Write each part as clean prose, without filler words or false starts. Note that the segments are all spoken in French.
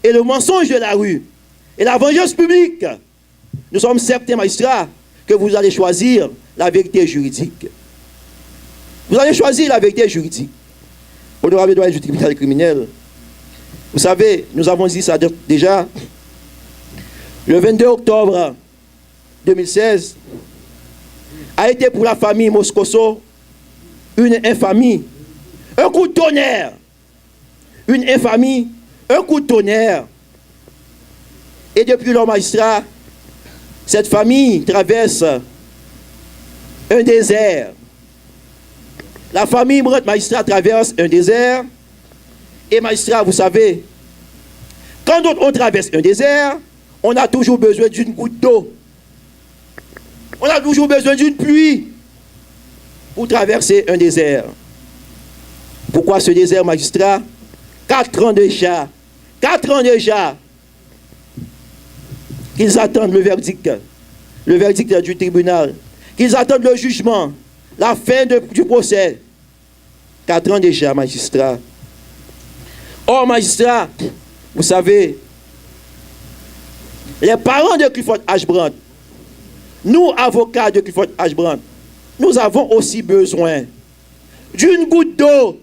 et le mensonge de la rue et la vengeance publique, nous sommes certains, magistrats, que vous allez choisir la vérité juridique. Vous allez choisir la vérité juridique. Honorable doyen du tribunal criminel, vous savez, nous avons dit ça déjà, le 22 octobre 2016, a été pour la famille Moscoso une infamie, un coup de tonnerre. Une infamie, un coup de tonnerre. Et depuis le magistrat, cette famille traverse un désert. La famille Brent magistrat traverse un désert. Et magistrat, vous savez, quand on traverse un désert, on a toujours besoin d'une goutte d'eau. On a toujours besoin d'une pluie pour traverser un désert. Pourquoi ce désert, magistrat? 4 ans déjà. 4 ans déjà qu'ils attendent le verdict du tribunal, qu'ils attendent le jugement, la fin du procès. 4 ans déjà, magistrat. Or, magistrat, vous savez, les parents de Clifford H. Brandt, nous, avocats de Clifford H. Brandt, nous avons aussi besoin d'une goutte d'eau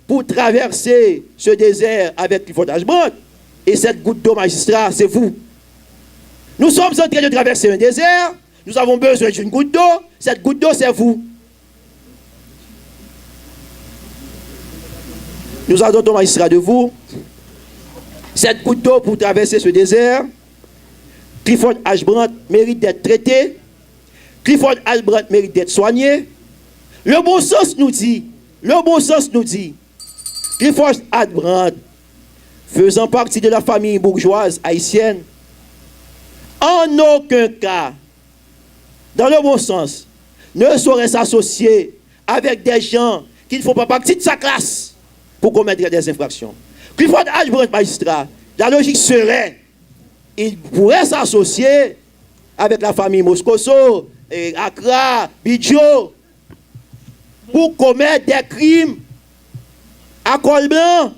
pour traverser ce désert avec Clifford H. Brandt. Et cette goutte d'eau, magistrat, c'est vous. Nous sommes en train de traverser un désert, nous avons besoin d'une goutte d'eau, cette goutte d'eau, c'est vous. Nous attendons, magistrat, de vous cette goutte d'eau pour traverser ce désert. Clifford H. Brandt mérite d'être traité. Clifford H. Brandt mérite d'être soigné. Le bon sens nous dit, Clifford H. Brandt, faisant partie de la famille bourgeoise haïtienne, en aucun cas, dans le bon sens, ne saurait s'associer avec des gens qui ne font pas partie de sa classe pour commettre des infractions. Clifford H. Brandt, magistrat, la logique serait, il pourrait s'associer avec la famille Moscoso, Accra, Bidjo, pour commettre des crimes à col blanc.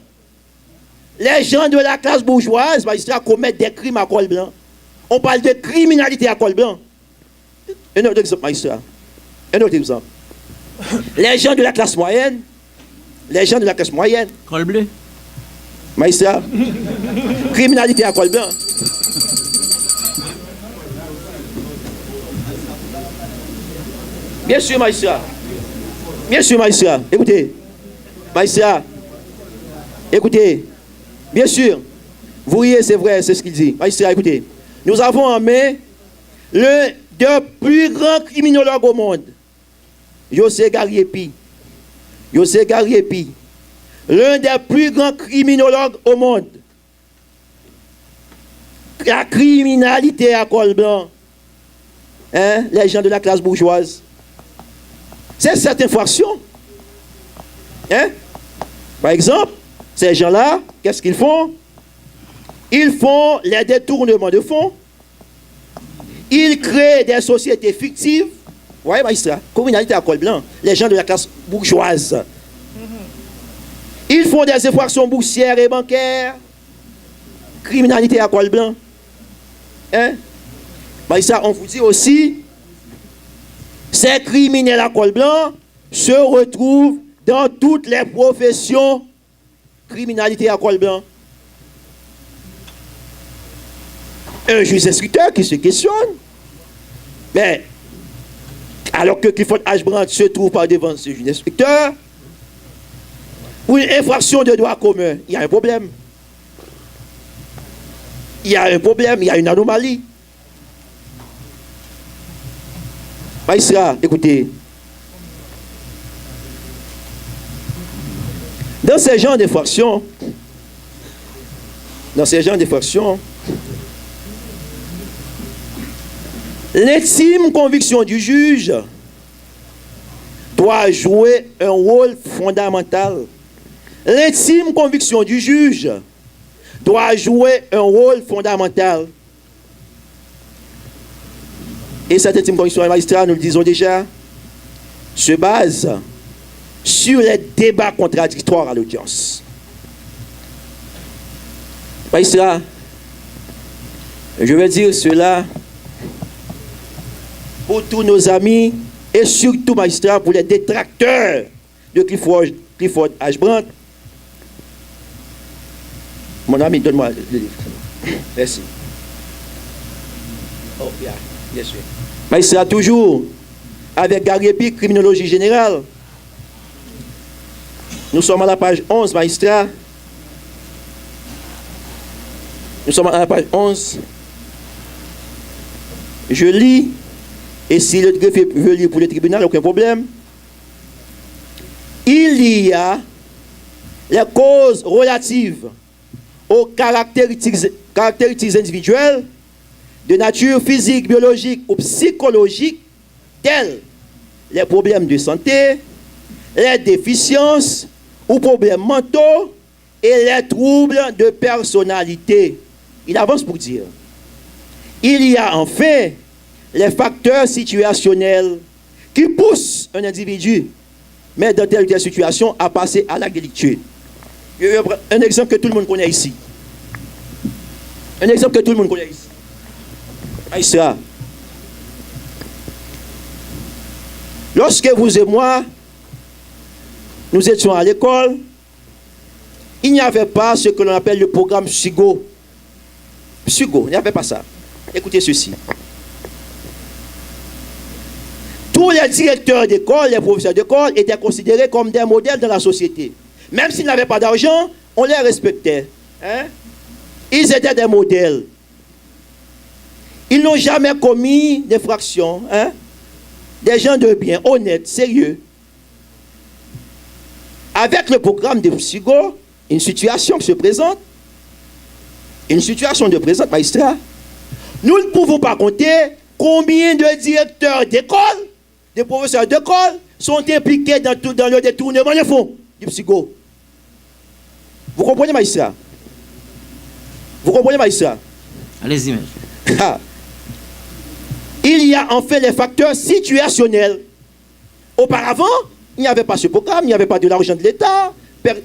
Les gens de la classe bourgeoise, magistrat, commettent des crimes à col blanc. On parle de criminalité à col blanc. Un autre exemple, magistrat. Un autre exemple. Les gens de la classe moyenne, Col bleu. magistrat, criminalité à col blanc. Bien sûr, magistrat. Écoutez. Magistrat. Écoutez. Bien sûr. Vous riez, c'est vrai, c'est ce qu'il dit. Magistrat, écoutez. Nous avons en main l'un des plus grands criminologues au monde. José Gariepi. L'un des plus grands criminologues au monde. La criminalité à col blanc. Hein? Les gens de la classe bourgeoise. C'est cette infraction. Hein? Par exemple, ces gens-là, qu'est-ce qu'ils font? Ils font les détournements de fonds. Ils créent des sociétés fictives. Oui, magistrat, criminalité à col blanc. Les gens de la classe bourgeoise. Ils font des infractions boursières et bancaires. Criminalité à col blanc. Hein? Magistrat, on vous dit aussi, ces criminels à col blanc se retrouvent dans toutes les professions. Criminalité à col blanc. Un juge instructeur qui se questionne. Mais, alors que Clifford H. Brandt se trouve par devant ce juge instructeur, pour une infraction de droit commun, il y a un problème. Il y a une anomalie. Magistrat, écoutez. Dans ces genres d'infractions, l'intime conviction du juge doit jouer un rôle fondamental. L'intime conviction du juge doit jouer un rôle fondamental. Et cette intime conviction, magistrat, nous le disons déjà, se base sur les débats contradictoires à l'audience. Magistrat, je vais dire cela pour tous nos amis et surtout, magistrat, pour les détracteurs de Clifford Ashbrand. Mon ami, donne-moi le livre. Merci. Oh, bien sûr. Magistrat, toujours avec Gary Epic, criminologie générale. Nous sommes à la page 11, magistrat. Nous sommes à la page 11. Je lis, et si le greffier veut lire pour le tribunal, aucun problème. Il y a les causes relatives aux caractéristiques individuelles de nature physique, biologique ou psychologique, tels les problèmes de santé, les déficiences ou problèmes mentaux et les troubles de personnalité. Il avance pour dire, il y a enfin les facteurs situationnels qui poussent un individu, mais dans telle ou telle situation, à passer à l'acte délictueux. Je vais prendre un exemple que tout le monde connaît ici. Un exemple que tout le monde connaît ici. Aïssa. Lorsque vous et moi, nous étions à l'école, il n'y avait pas ce que l'on appelle le programme Psygo. Psygo, il n'y avait pas ça. Écoutez ceci. Tous les directeurs d'école, les professeurs d'école étaient considérés comme des modèles dans la société. Même s'ils n'avaient pas d'argent, on les respectait. Hein? Ils étaient des modèles. Ils n'ont jamais commis d'infraction. Hein? Des gens de bien, honnêtes, sérieux. Avec le programme de Psygo, une situation qui se présente, magistrat, nous ne pouvons pas compter combien de directeurs d'école, de professeurs d'école sont impliqués dans le détournement des fonds du Psygo. Vous comprenez, magistrat? Vous comprenez, magistrat? Allez-y, monsieur. Il y a en fait les facteurs situationnels. Auparavant, il n'y avait pas ce programme, il n'y avait pas de l'argent de l'État,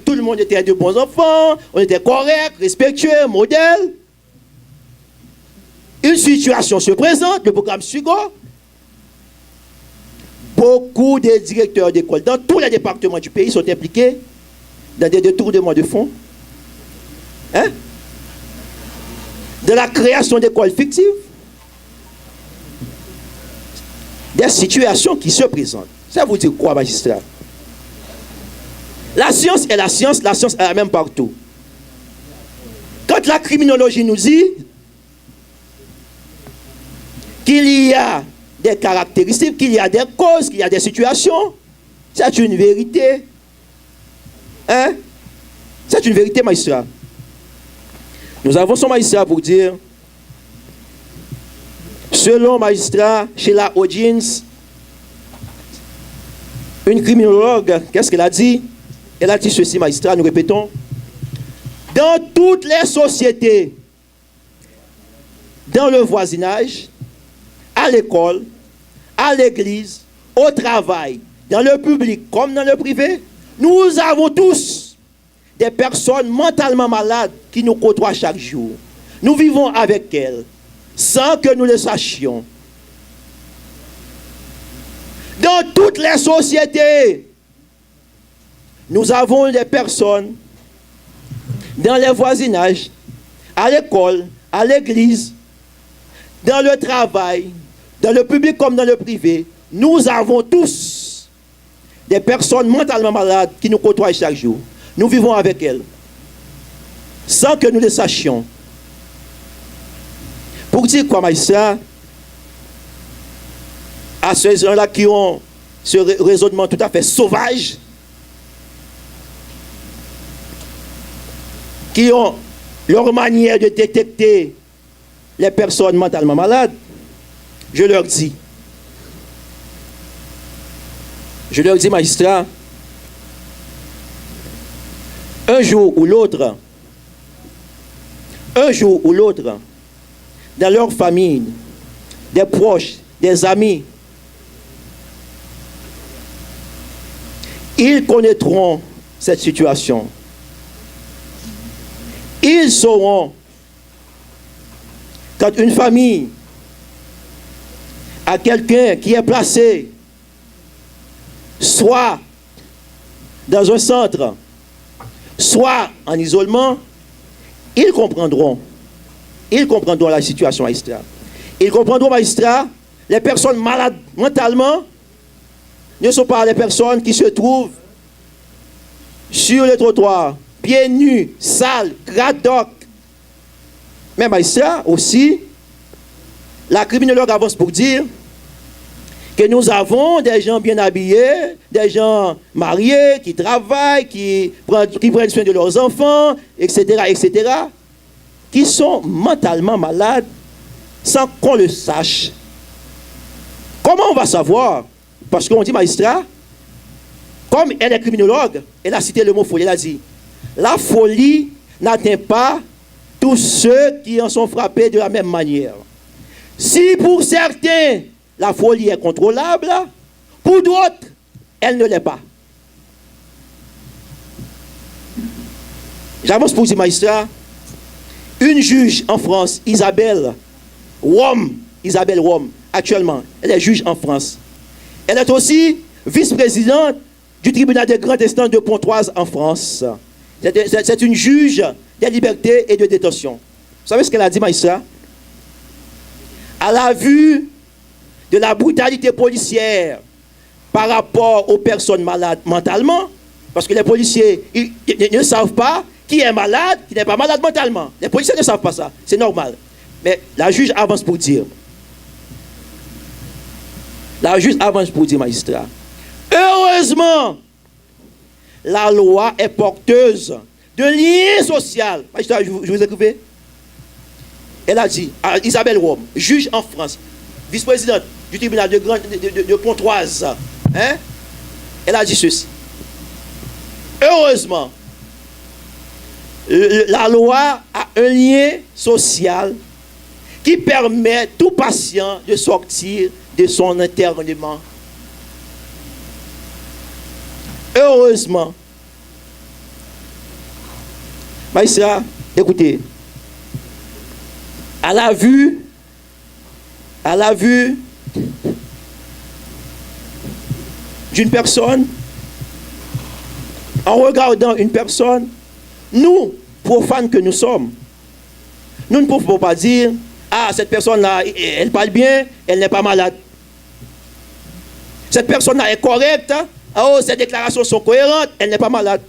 tout le monde était de bons enfants, on était corrects, respectueux, modèles. Une situation se présente, le programme Psygo. Beaucoup de directeurs d'école dans tous les départements du pays sont impliqués dans des détournements de fonds. Hein? De la création d'écoles fictives. Des situations qui se présentent. Ça vous dit quoi, magistrat? La science est la science est la même partout. Quand la criminologie nous dit qu'il y a des caractéristiques, qu'il y a des causes, qu'il y a des situations, c'est une vérité. Hein? C'est une vérité, magistrat. Nous avons son magistrat pour dire, selon magistrat Sheila Hodgins, une criminologue, qu'est-ce qu'elle a dit? Elle a dit ceci, magistrat, nous répétons. Dans toutes les sociétés, dans le voisinage, à l'école, à l'église, au travail, dans le public comme dans le privé, nous avons tous des personnes mentalement malades qui nous côtoient chaque jour. Nous vivons avec elles sans que nous le sachions. Dans toutes les sociétés, nous avons des personnes dans les voisinages, à l'école, à l'église, dans le travail, dans le public comme dans le privé. Nous avons tous des personnes mentalement malades qui nous côtoient chaque jour. Nous vivons avec elles sans que nous le sachions. Pour dire quoi, magistrat, à ceux gens-là qui ont ce raisonnement tout à fait sauvage, qui ont leur manière de détecter les personnes mentalement malades, je leur dis, magistrat, un jour ou l'autre, dans leur famille, des proches, des amis, ils connaîtront cette situation. Ils sauront quand une famille a quelqu'un qui est placé soit dans un centre, soit en isolement, ils comprendront la situation, magistrat. Ils comprendront, magistrat, les personnes malades mentalement ne sont pas les personnes qui se trouvent sur le trottoir, pieds nus, sales, gradoc. Mais magistrat, aussi, la criminologue avance pour dire que nous avons des gens bien habillés, des gens mariés, qui travaillent, qui prennent soin de leurs enfants, etc., qui sont mentalement malades sans qu'on le sache. Comment on va savoir? Parce qu'on dit, magistrat, comme elle est criminologue, elle a cité le mot folie, elle a dit, la folie n'atteint pas tous ceux qui en sont frappés de la même manière. Si pour certains, la folie est contrôlable, pour d'autres, elle ne l'est pas. J'avance pour dire, magistrat, une juge en France, Isabelle Rome, actuellement, elle est juge en France. Elle est aussi vice-présidente du tribunal de grande instance de Pontoise en France. C'est une juge des libertés et de détention. Vous savez ce qu'elle a dit, magistrat? À la vue de la brutalité policière par rapport aux personnes malades mentalement, parce que les policiers ils ne savent pas qui est malade, qui n'est pas malade mentalement. Les policiers ne savent pas ça, c'est normal. Mais la juge avance pour dire, magistrat, heureusement, la loi est porteuse de lien social. Magistrat, je vous écrivais. Elle a dit, Isabelle Rome, juge en France, vice-présidente du tribunal de Pontoise, hein? Elle a dit ceci. Heureusement, la loi a un lien social qui permet tout patient de sortir de son internement. Heureusement. Magistrat, écoutez, à la vue d'une personne, en regardant une personne, nous, profanes que nous sommes, nous ne pouvons pas dire, ah, cette personne-là, elle parle bien, elle n'est pas malade. Cette personne-là est correcte, oh, ses déclarations sont cohérentes, elle n'est pas malade.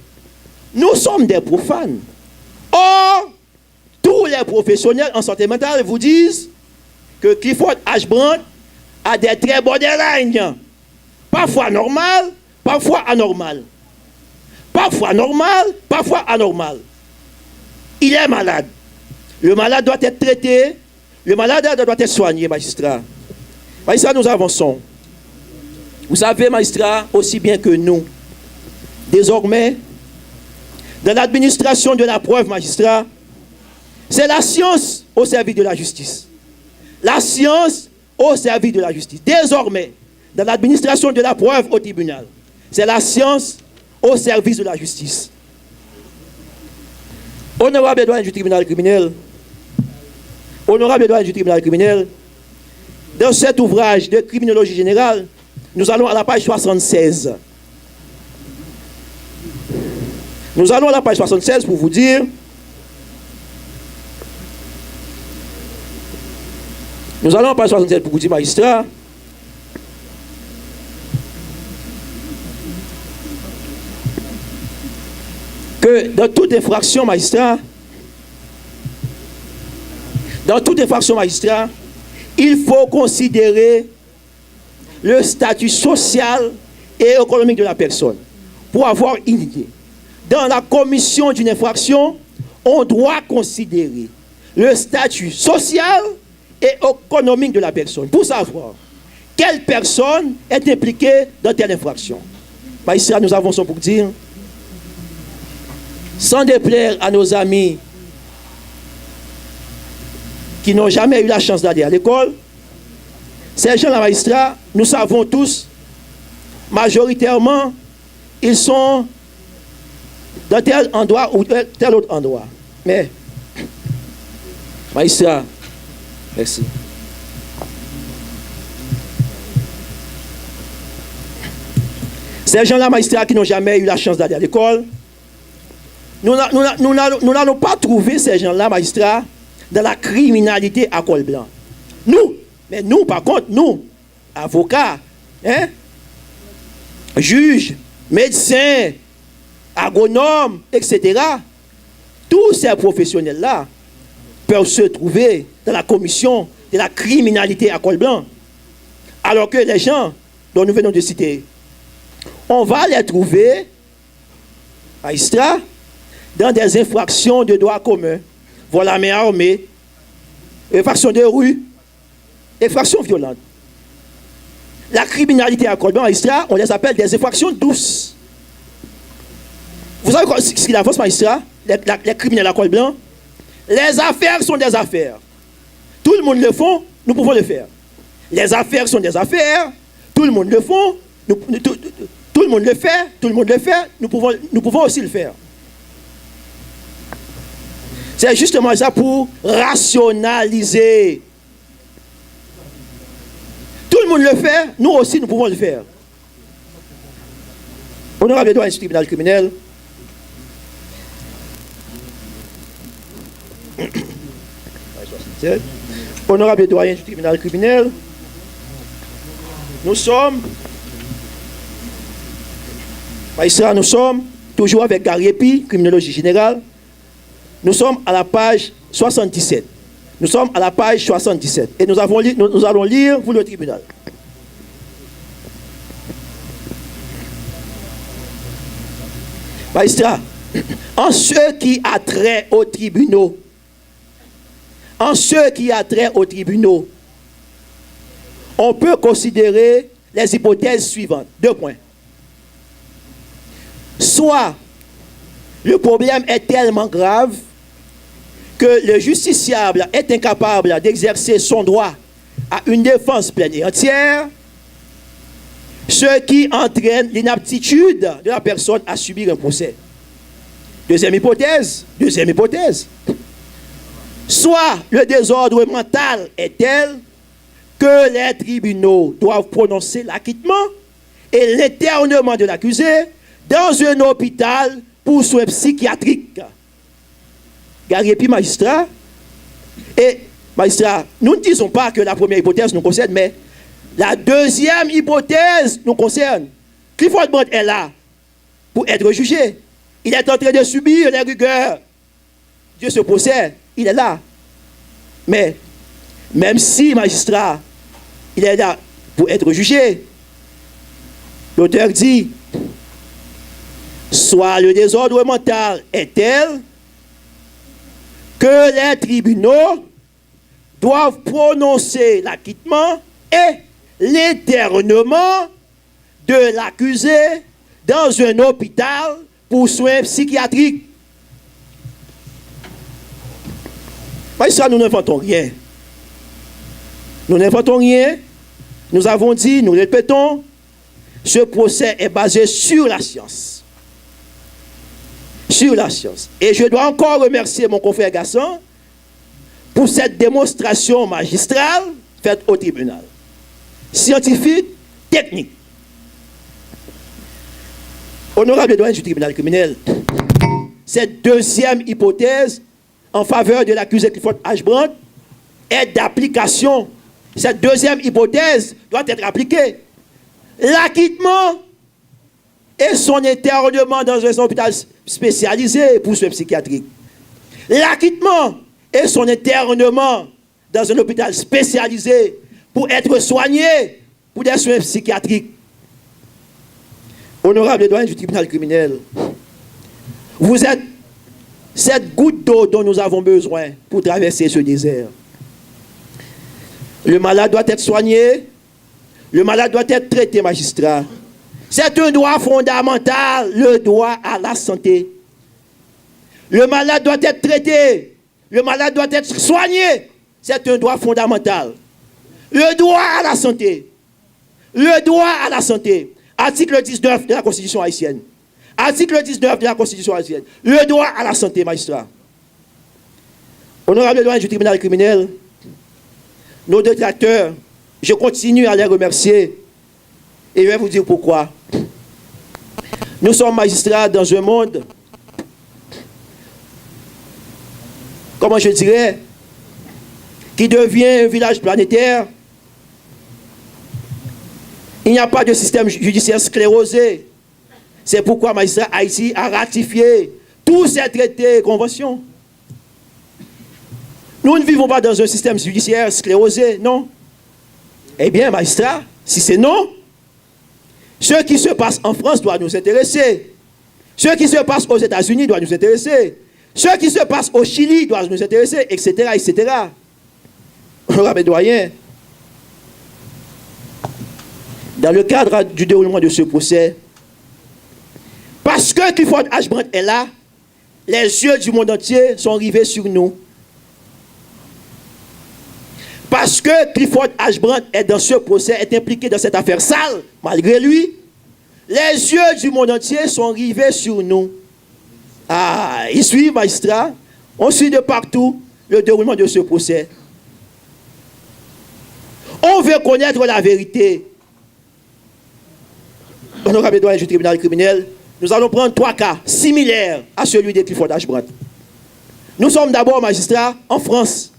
Nous sommes des profanes. Or, tous les professionnels en santé mentale vous disent que Clifford H. Brandt a des traits borderline. Parfois normal, parfois anormal. Parfois normal, parfois anormal. Il est malade. Le malade doit être traité. Le malade doit être soigné, magistrat. Magistrat, nous avançons. Vous savez, magistrat, aussi bien que nous, désormais, dans l'administration de la preuve, magistrat, c'est la science au service de la justice. La science au service de la justice. Désormais, dans l'administration de la preuve au tribunal, c'est la science au service de la justice. Honorable doyen du tribunal criminel, dans cet ouvrage de criminologie générale, nous allons à la page 76. Nous allons à la page 76 pour vous dire magistrat, que dans toute infraction, magistrat, il faut considérer le statut social et économique de la personne pour avoir une idée. Dans la commission d'une infraction, on doit considérer le statut social et économique de la personne pour savoir quelle personne est impliquée dans telle infraction. Magistrat, nous avançons pour dire, sans déplaire à nos amis qui n'ont jamais eu la chance d'aller à l'école, ces gens-là, magistrats, nous savons tous, majoritairement, ils sont dans tel endroit ou tel autre endroit. Mais, magistrat, Merci. Ces gens-là, magistrats, qui n'ont jamais eu la chance d'aller à l'école, nous n'allons pas trouver ces gens-là, magistrats, dans la criminalité à col blanc. Mais nous, par contre, nous, avocats, hein, juges, médecins, agronomes, etc., tous ces professionnels-là peuvent se trouver dans la commission de la criminalité à col blanc. Alors que les gens dont nous venons de citer, on va les trouver, magistrats, dans des infractions de droit commun. Voilà, main armée, infractions de rue, infractions violentes. La criminalité à col blanc, magistrat, on les appelle des infractions douces. Vous savez ce qu'il avance, magistrat, les criminels à col blanc? Les affaires sont des affaires. Tout le monde le fait, nous pouvons le faire. Les affaires sont des affaires, tout le monde le fait, tout le monde le fait, nous pouvons aussi le faire. C'est justement ça pour rationaliser. Tout le monde le fait, nous aussi nous pouvons le faire. Honorable doyen du tribunal criminel, honorable doyen du tribunal criminel, nous sommes toujours avec Gary Epi, criminologie générale. Nous sommes à la page 77. Nous sommes à la page 77. Et nous allons lire pour le tribunal. Magistrat, en ce qui a trait aux tribunaux, on peut considérer les hypothèses suivantes. 2 points. Soit le problème est tellement grave que le justiciable est incapable d'exercer son droit à une défense pleine et entière, ce qui entraîne l'inaptitude de la personne à subir un procès. Deuxième hypothèse. Soit le désordre mental est tel que les tribunaux doivent prononcer l'acquittement et l'internement de l'accusé dans un hôpital pour soins psychiatriques. Gary Epi, magistrat. Et, magistrat, nous ne disons pas que la première hypothèse nous concerne, mais la deuxième hypothèse nous concerne. Clifford Brandt est là pour être jugé. Il est en train de subir les rigueurs de ce procès. Il est là. Mais, même si, magistrat, il est là pour être jugé, l'auteur dit, soit le désordre mental est tel que les tribunaux doivent prononcer l'acquittement et l'internement de l'accusé dans un hôpital pour soins psychiatriques. Ça, nous n'inventons rien. Nous avons dit, nous répétons, ce procès est basé sur la science. Et je dois encore remercier mon confrère Gasson pour cette démonstration magistrale faite au tribunal. Scientifique, technique. Honorable doyen du tribunal criminel, cette deuxième hypothèse en faveur de l'accusé Clifford H. Brandt est d'application. Cette deuxième hypothèse doit être appliquée. L'acquittement et son internement dans un hôpital spécialisé pour soins psychiatriques. L'acquittement et son internement dans un hôpital spécialisé pour être soigné pour des soins psychiatriques. Honorable doyen du tribunal criminel, vous êtes cette goutte d'eau dont nous avons besoin pour traverser ce désert. Le malade doit être soigné, le malade doit être traité, magistrat. C'est un droit fondamental, le droit à la santé. Le malade doit être traité, le malade doit être soigné. C'est un droit fondamental. Le droit à la santé. Le droit à la santé. Article 19 de la Constitution haïtienne. Article 19 de la Constitution haïtienne. Le droit à la santé, magistrat. Honorable doyen du tribunal criminel, nos détracteurs, je continue à les remercier. Et je vais vous dire pourquoi. Nous sommes magistrats dans un monde, comment je dirais, qui devient un village planétaire. Il n'y a pas de système judiciaire sclérosé. C'est pourquoi magistrat Haïti a ratifié tous ces traités et conventions. Nous ne vivons pas dans un système judiciaire sclérosé, non. Eh bien, magistrat, si c'est non, ce qui se passe en France doit nous intéresser. Ce qui se passe aux États-Unis doit nous intéresser. Ce qui se passe au Chili doit nous intéresser, etc., etc. Honorable doyen, dans le cadre du déroulement de ce procès, parce que Clifford H. Brandt est là, les yeux du monde entier sont rivés sur nous. Parce que Clifford H. Brandt est dans ce procès, est impliqué dans cette affaire sale, malgré lui, les yeux du monde entier sont rivés sur nous. Ah, ils suivent, magistrat, on suit de partout le déroulement de ce procès. On veut connaître la vérité. Honorable doyen du tribunal criminel, nous allons prendre 3 cas similaires à celui de Clifford H. Brandt. Nous sommes d'abord magistrats en France.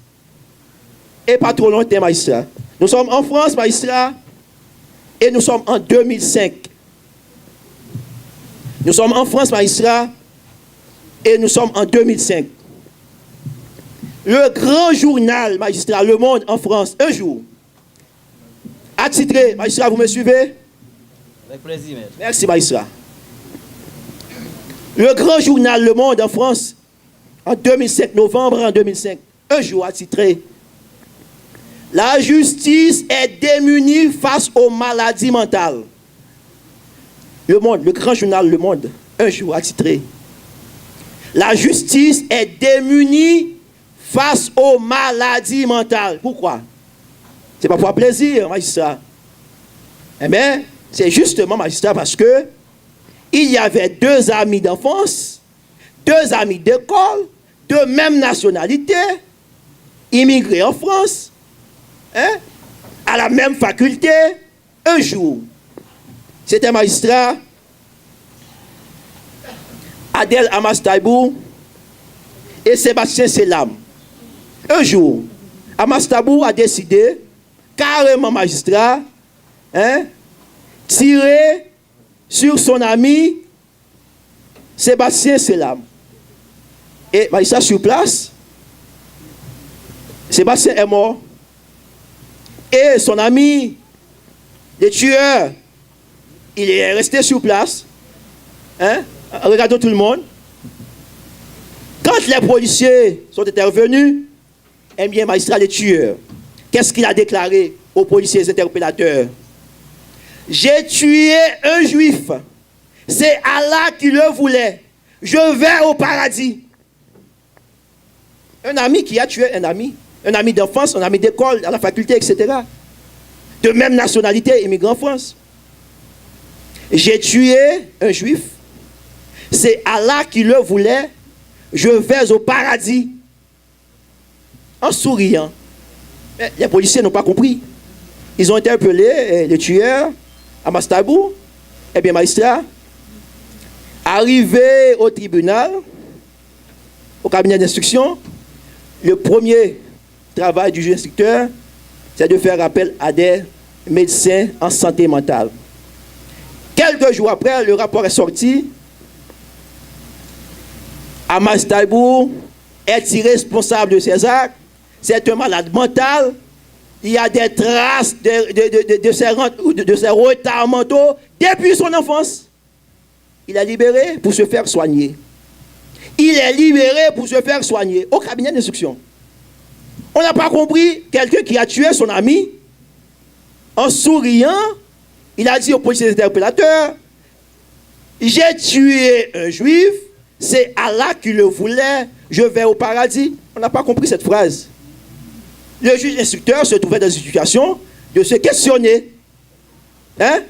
Et pas trop longtemps, magistrat. Nous sommes en France, magistrat, et nous sommes en 2005. Nous sommes en France, magistrat, et nous sommes en 2005. Le grand journal, magistrat, Le Monde en France, un jour, a titré, magistrat, vous me suivez? Avec plaisir, maître. Merci, magistrat. Le grand journal Le Monde en France, en 2005, novembre en 2005, un jour a titré « La justice est démunie face aux maladies mentales ». Le Monde, le grand journal Le Monde, un jour a titré « La justice est démunie face aux maladies mentales ». Pourquoi? C'est pas pour plaisir, magistrat. Eh bien, c'est justement, magistrat, parce que il y avait 2 amis d'enfance, 2 amis d'école, de même nationalité, immigrés en France, hein, à la même faculté, un jour. C'était magistrat Adel Amas Taibou et Sébastien Selam. Un jour, Amas Taibou a décidé, carrément magistrat, hein, tirer sur son ami Sébastien Selam. Et magistrat sur place, Sébastien est mort. Et son ami, le tueur, il est resté sur place. Hein? Regardons tout le monde. Quand les policiers sont intervenus, eh bien, magistrat, le tueur, qu'est-ce qu'il a déclaré aux policiers interpellateurs? J'ai tué un juif. C'est Allah qui le voulait. Je vais au paradis. Un ami qui a tué un ami d'enfance, un ami d'école, à la faculté, etc. De même nationalité, immigré en France. J'ai tué un juif. C'est Allah qui le voulait. Je vais au paradis. En souriant. Mais les policiers n'ont pas compris. Ils ont interpellé le tueur, Amas Taibou. Eh bien, magistrat, arrivé au tribunal, au cabinet d'instruction, le premier travail du juge instructeur, c'est de faire appel à des médecins en santé mentale. Quelques jours après, le rapport est sorti. Amas Taibou est irresponsable de ses actes. C'est un malade mental. Il y a des traces de ses retards mentaux depuis son enfance. Il est libéré pour se faire soigner. Il est libéré pour se faire soigner au cabinet d'instruction. On n'a pas compris, quelqu'un qui a tué son ami, en souriant, il a dit aux policiers interpellateurs, j'ai tué un juif, c'est Allah qui le voulait, je vais au paradis. On n'a pas compris cette phrase. Le juge instructeur se trouvait dans une situation de se questionner. Hein?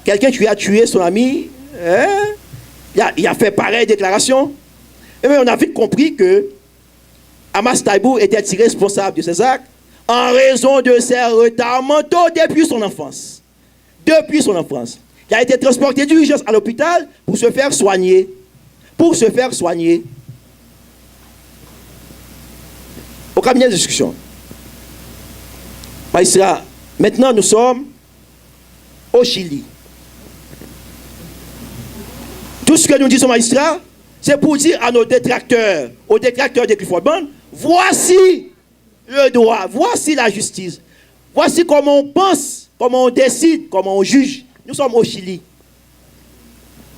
Quelqu'un qui a tué son ami, hein? il a fait pareille déclaration. Et bien, on a vite compris que Amas Taibou était irresponsable de ses actes. en raison de ses retards mentaux depuis son enfance. Depuis son enfance. Il a été transporté d'urgence à l'hôpital pour se faire soigner. Pour se faire soigner. Au cabinet de discussion. Magistrat, maintenant nous sommes au Chili. Tout ce que nous disons, magistrat, c'est pour dire à nos détracteurs, aux détracteurs de Clifford Bond, voici le droit, voici la justice, voici comment on pense, comment on décide, comment on juge. Nous sommes au Chili.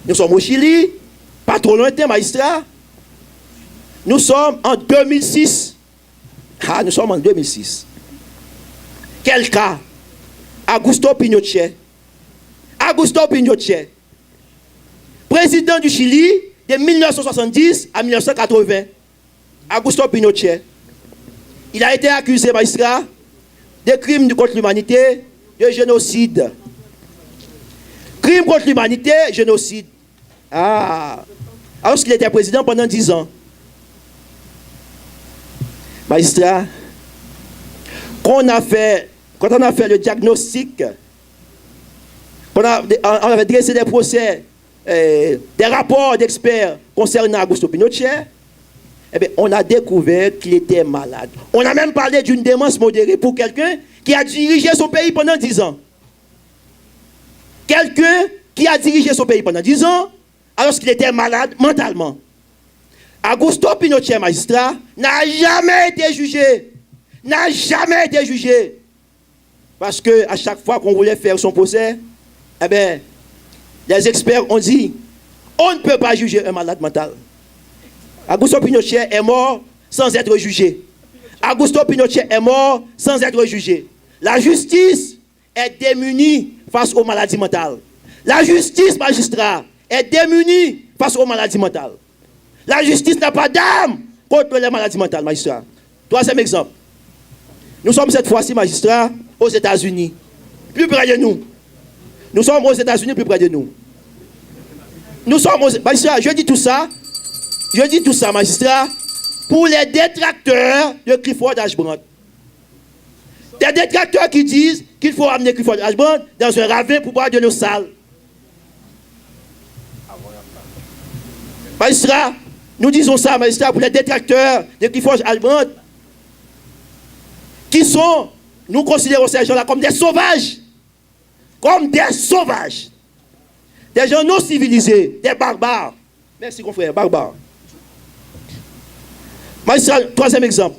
Nous sommes au Chili, pas trop lointain, magistrat. Nous sommes en 2006. Ah, nous sommes en 2006. Quel cas? Augusto Pinochet. Augusto Pinochet, président du Chili de 1970 à 1980. Augusto Pinochet. Il a été accusé, magistrat, de crimes contre l'humanité, de génocide. Crimes contre l'humanité, génocide. Ah, alors qu'il était président pendant 10 ans. Magistrat, quand on a fait le diagnostic, on avait dressé des procès, des rapports d'experts concernant Augusto Pinochet, eh bien, on a découvert qu'il était malade. On a même parlé d'une démence modérée pour quelqu'un qui a dirigé son pays pendant 10 ans. Quelqu'un qui a dirigé son pays pendant 10 ans, alors qu'il était malade mentalement. Augusto Pinochet, magistrat, n'a jamais été jugé. N'a jamais été jugé. Parce qu'à chaque fois qu'on voulait faire son procès, eh bien, les experts ont dit, on ne peut pas juger un malade mental. Augusto Pinochet est mort sans être jugé. Augusto Pinochet est mort sans être jugé. La justice est démunie face aux maladies mentales. La justice, magistrat, est démunie face aux maladies mentales. La justice n'a pas d'arme contre les maladies mentales, magistrat. Troisième exemple. Nous sommes cette fois-ci, magistrat, aux États-Unis. Plus près de nous. Nous sommes aux États-Unis, plus près de nous. Nous sommes aux... Magistrat, je dis tout ça, magistrat, pour les détracteurs de Clifford Ashbrook. Des détracteurs qui disent qu'il faut amener Clifford Ashbrook dans un ravin pour boire de l'eau sale. Magistrat, nous disons ça, magistrat, pour les détracteurs de Clifford Ashbrook, qui sont, nous considérons ces gens-là comme des sauvages. Comme des sauvages. Des gens non civilisés, des barbares. Merci, confrère, barbares. Magistrat, troisième exemple.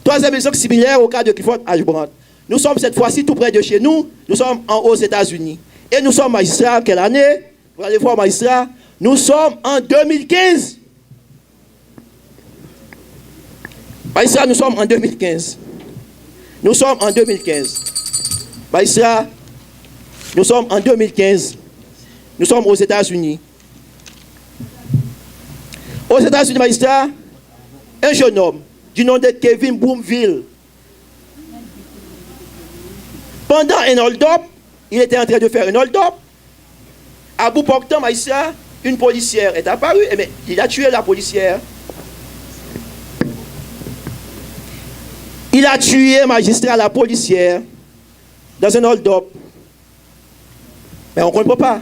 Troisième exemple similaire au cas de Clifford Ashbrook. Nous sommes cette fois-ci tout près de chez nous. Nous sommes aux États-Unis. Et nous sommes, magistrat, quelle année? Vous allez voir, magistrat. Nous sommes en 2015. Magistrat, nous sommes en 2015. Nous sommes en 2015. Magistrat, nous sommes en 2015. Nous sommes aux États-Unis. Aux États-Unis, magistrat, un jeune homme du nom de Kevin Broomville. Pendant un hold-up, il était en train de faire un hold-up. À bout portant, magistrat, une policière est apparue. Et il a tué la policière. Il a tué, magistrat, la policière dans un hold-up. Mais on ne comprend pas.